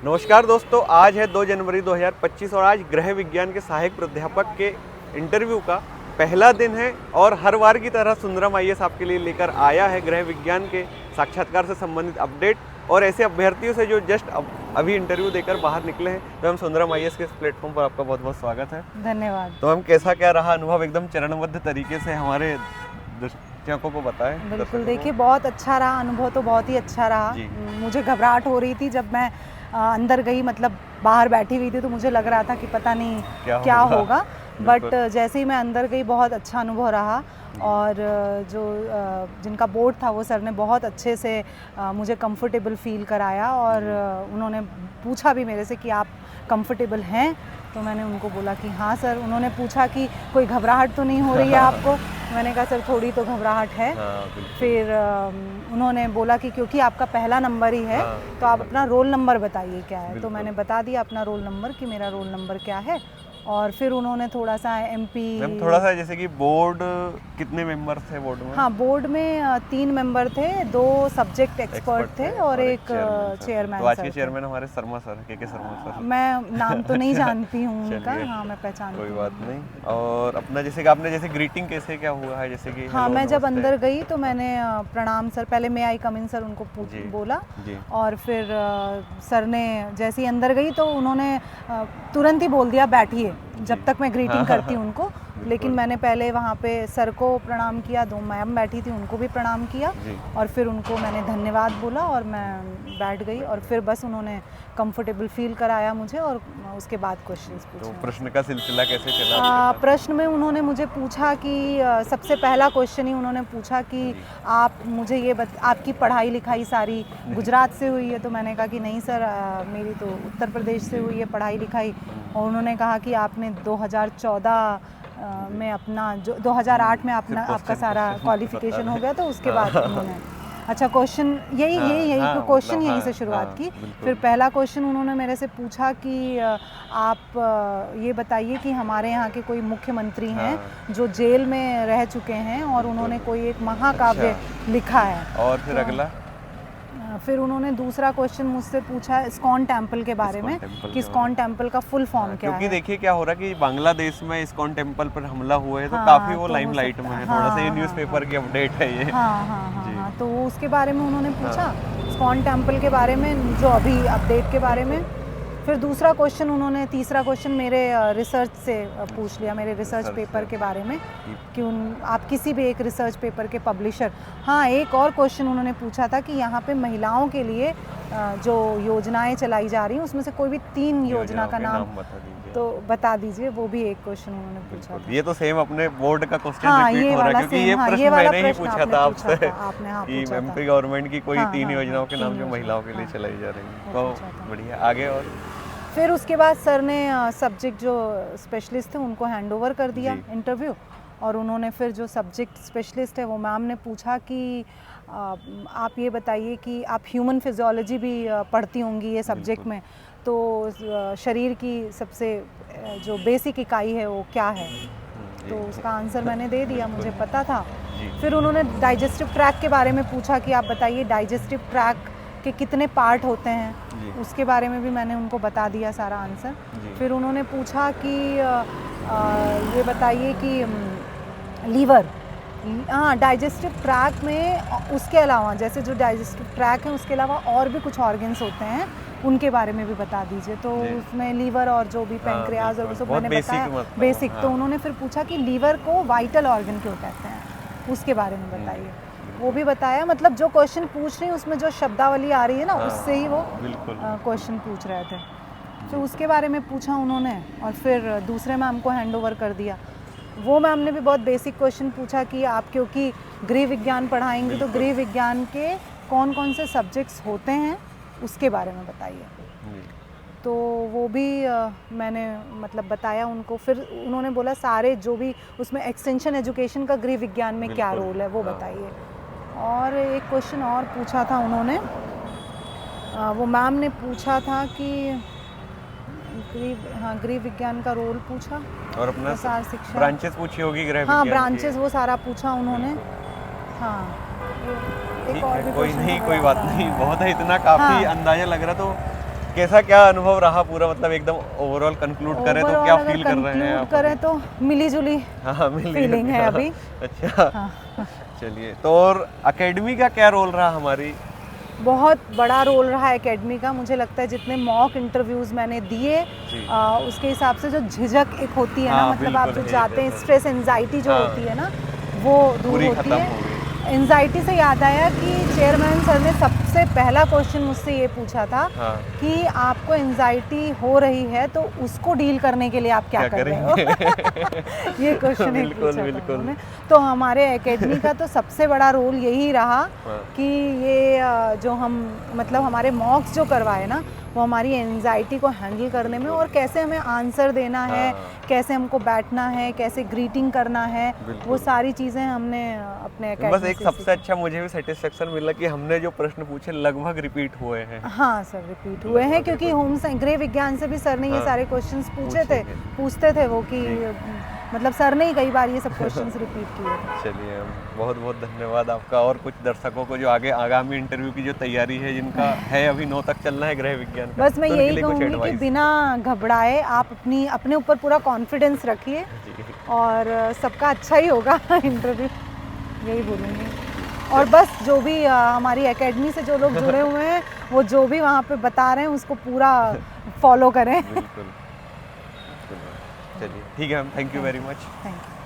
नमस्कार दोस्तों, आज है 2 जनवरी 2025 और आज गृह विज्ञान के सहायक प्राध्यापक के इंटरव्यू का पहला दिन है। और हर बार की तरह सुंदरम आईएएस आपके लिए लेकर आया है गृह विज्ञान के साक्षात्कार से संबंधित अपडेट और ऐसे अभ्यर्थियों से जो जस्ट अभी इंटरव्यू देकर बाहर निकले हैं। तो हम सुंदरम आईएएस के इस प्लेटफॉर्म पर आपका बहुत बहुत स्वागत है। धन्यवाद। तो हम कैसा क्या रहा अनुभव, एकदम चरणबद्ध तरीके से हमारे दर्शकों को बताएं। बिल्कुल, देखिए बहुत अच्छा रहा अनुभव, तो बहुत ही अच्छा रहा। मुझे घबराहट हो रही थी जब मैं अंदर गई, मतलब बाहर बैठी हुई थी तो मुझे लग रहा था कि पता नहीं क्या होगा। बट जैसे ही मैं अंदर गई बहुत अच्छा अनुभव रहा। और जो जिनका बोर्ड था वो सर ने बहुत अच्छे से मुझे कंफर्टेबल फील कराया और उन्होंने पूछा भी मेरे से कि आप कंफर्टेबल हैं, तो मैंने उनको बोला कि हाँ सर। उन्होंने पूछा कि कोई घबराहट तो नहीं हो रही है आपको? मैंने कहा सर थोड़ी तो घबराहट है। फिर उन्होंने बोला कि क्योंकि आपका पहला नंबर ही है तो आप अपना रोल नंबर बताइए क्या है। तो मैंने बता दिया अपना रोल नंबर कि मेरा रोल नंबर क्या है। और फिर उन्होंने थोड़ा सा थोड़ा सा जैसे कि बोर्ड कितने मेंबर थे बोर्ड में? हाँ, बोर्ड में 3 मेंबर थे, 2 सब्जेक्ट एक्सपर्ट थे और एक चेयरमैन। तो आज के चेयरमैन हमारे शर्मा सर, के शर्मा सर। मैं नाम तो नहीं जानती हूँ उनका। हाँ, मैं पहचानती हूँ। कोई बात नहीं। और अपना जैसे कि आपने जैसे ग्रीटिंग कैसे क्या हुआ है, जैसे कि हाँ, मैं जब अंदर गई तो मैंने प्रणाम सर, पहले मैं आई कम इन सर उनको बोला। और फिर सर ने जैसे ही अंदर गई तो उन्होंने तुरंत ही बोल दिया बैठिए, जब तक मैं ग्रीटिंग करती उनको। लेकिन मैंने पहले वहाँ पे सर को प्रणाम किया, 2 मैम बैठी थी उनको भी प्रणाम किया और फिर उनको मैंने धन्यवाद बोला और मैं बैठ गई। और फिर बस उन्होंने कंफर्टेबल फील कराया मुझे और उसके बाद क्वेश्चंस पूछे। तो प्रश्न का सिलसिला कैसे चला? प्रश्न में उन्होंने मुझे पूछा कि सबसे पहला क्वेश्चन ही उन्होंने पूछा कि आप मुझे ये आपकी पढ़ाई लिखाई सारी गुजरात से हुई है? तो मैंने कहा कि नहीं सर, मेरी तो उत्तर प्रदेश से हुई है पढ़ाई लिखाई। और उन्होंने कहा कि आपने 2014 में अपना जो 2008 में आपका सारा क्वालिफिकेशन हो गया। तो उसके बाद उन्होंने अच्छा क्वेश्चन यही क्वेश्चन यहीं से शुरुआत की। फिर पहला क्वेश्चन उन्होंने मेरे से पूछा कि आप ये बताइए कि हमारे यहाँ के कोई मुख्यमंत्री हैं जो जेल में रह चुके हैं और उन्होंने कोई एक महाकाव्य लिखा है। और फिर अगला फिर उन्होंने दूसरा क्वेश्चन मुझसे पूछा इस्कॉन टेम्पल के बारे में कि इस्कॉन टेम्पल का फुल फॉर्म क्या है। क्योंकि देखिए क्या हो रहा है कि बांग्लादेश में इस्कॉन टेम्पल पर हमला हुआ है तो काफी वो लाइमलाइट में है। थोड़ा सा ये न्यूज़पेपर की अपडेट है ये। हाँ, तो उसके बारे में उन्होंने पूछा, इस्कॉन टेम्पल के बारे में जो अभी अपडेट के बारे में। फिर दूसरा क्वेश्चन उन्होंने, तीसरा क्वेश्चन मेरे रिसर्च से पूछ लिया, मेरे रिसर्च पेपर के बारे में कि आप किसी भी एक रिसर्च पेपर के पब्लिशर। हाँ, एक और क्वेश्चन उन्होंने पूछा था कि यहाँ पे महिलाओं के लिए जो योजनाएं चलाई जा रही हैं उसमें से कोई भी 3 योजना का नाम तो बता दीजिए। वो भी एक क्वेश्चन उन्होंने पूछा था। ये तो सेम अपने बोर्ड का क्वेश्चन रिपीट हो रहा है क्योंकि ये प्रश्न मैंने ही पूछा था आपसे कि एमपी गवर्नमेंट की कोई 3 योजनाओं के नाम जो महिलाओं के लिए चलाई जा रही हैं। तो बढ़िया, आगे। और फिर उसके बाद सर ने सब्जेक्ट जो स्पेशलिस्ट थे उनको हैंडओवर कर दिया इंटरव्यू। और उन्होंने फिर जो सब्जेक्ट स्पेशलिस्ट है वो मैम ने पूछा कि आप ये बताइए कि आप ह्यूमन फिजियोलॉजी भी पढ़ती होंगी ये सब्जेक्ट में, तो शरीर की सबसे जो बेसिक इकाई है वो क्या है? तो उसका आंसर मैंने दे दिया, मुझे पता था। फिर उन्होंने डाइजेस्टिव ट्रैक के बारे में पूछा कि आप बताइए डाइजेस्टिव ट्रैक के कितने पार्ट होते हैं, उसके बारे में भी मैंने उनको बता दिया सारा आंसर। फिर उन्होंने पूछा कि ये बताइए कि लीवर, हाँ, डाइजेस्टिव ट्रैक में उसके अलावा जैसे जो डाइजेस्टिव ट्रैक है उसके अलावा और भी कुछ ऑर्गन्स होते हैं उनके बारे में भी बता दीजिए। तो उसमें लीवर और जो भी पैंक्रियाज और वो सब मैंने बताया बेसिक। तो उन्होंने फिर पूछा कि लीवर को वाइटल ऑर्गन क्यों कहते हैं, उसके बारे में बताइए। वो भी बताया। मतलब जो क्वेश्चन पूछ रही हैं उसमें जो शब्दावली आ रही है ना उससे ही वो क्वेश्चन पूछ रहे थे। तो उसके बारे में पूछा उन्होंने और फिर दूसरे मैम को हैंडओवर कर दिया। वो मैम ने भी बहुत बेसिक क्वेश्चन पूछा कि आप क्योंकि गृह विज्ञान पढ़ाएंगे तो गृह विज्ञान के कौन कौन से सब्जेक्ट्स होते हैं उसके बारे में बताइए। तो वो भी मैंने मतलब बताया उनको। फिर उन्होंने बोला सारे जो भी उसमें एक्सटेंशन एजुकेशन का गृह विज्ञान में क्या रोल है वो बताइए। और एक क्वेश्चन और पूछा था उन्होंने, वो मैम ने पूछा था कि गृह विज्ञान का रोल पूछा और अपना प्रसार शिक्षा ब्रांचेस पूछी होगी गृह हाँ, विज्ञान ब्रांचेस वो सारा पूछा उन्होंने। हाँ, एक और भी कोई नहीं, कोई बात नहीं, बहुत है, इतना काफ़ी अंदाज़ा लग रहा। तो कैसा क्या अनुभव रहा पूरा, मतलब एकदम ओवरऑल कंक्लूड करें तो क्या Overall फील अगर कर रहे हैं conclude आप करें तो मिली जुली हाँ मिली फीलिंग है अभी। अच्छा हाँ, चलिए, तो और एकेडमी का क्या रोल रहा हमारी? बहुत बड़ा रोल रहा है एकेडमी का। मुझे लगता है जितने मॉक इंटरव्यूज मैंने दिए जी। उसके हिसाब से जो झिझक एक होती है ना, हाँ, मतलब आप बिल्कुल जो है, जाते हैं, जैसा- स्ट्रेस एंजाइटी जो हाँ। होती है ना, वो दूर पूरी होती खत्म है। हो गई। एंजाइटी से याद आया कि चेयरमैन सर ने सबसे पहला क्वेश्चन मुझसे ये पूछा था हाँ कि आपको एंजाइटी हो रही है तो उसको डील करने के लिए आप क्या कर रहे हो। ये क्वेश्चन एक बिल्कुल पूछा था बिल्कुल उन्होंने। तो हमारे एकेडमी का तो सबसे बड़ा रोल यही रहा हाँ, कि ये जो हम मतलब हमारे मॉक्स जो करवाए ना, वो हमारी एंजाइटी को हैंडल करने में, और कैसे हमें आंसर देना है, हाँ, कैसे हमको बैठना है, कैसे ग्रीटिंग करना है, बिल्कुल। वो सारी चीज़ें हमने अपने बस एकेडमी एक से सबसे सीखी। अच्छा मुझे भी सेटिस्फेक्शन मिला कि हमने जो प्रश्न पूछे लगभग रिपीट हुए हैं। हाँ सर, रिपीट हुए हैं, लगभग क्योंकि repeat। होम गृह विज्ञान से भी सर ने ये हाँ, सारे क्वेश्चंस पूछेंगे। पूछते थे वो कि जी। मतलब सर ने ही कई बार ये सब क्वेश्चंस रिपीट किए थे। चलिए, बहुत बहुत धन्यवाद आपका। और कुछ दर्शकों को जो आगे आगामी इंटरव्यू की जो तैयारी है, जिनका है अभी 9 तक चलना है गृह विज्ञान का, बस मैं तो उनके यही लिए कुछ कहूँगी कि एडवाइस? बिना घबराए आप अपने ऊपर पूरा कॉन्फिडेंस रखिए, जी, और सबका अच्छा ही होगा इंटरव्यू, यही बोलूँगी। और बस जो भी हमारी एकेडमी से जो लोग जुड़े हुए हैं, वो जो भी वहाँ पे बता रहे हैं उसको पूरा फॉलो करें। बिल्कुल। चलिए ठीक है ma'am, thank you very much. Thank you.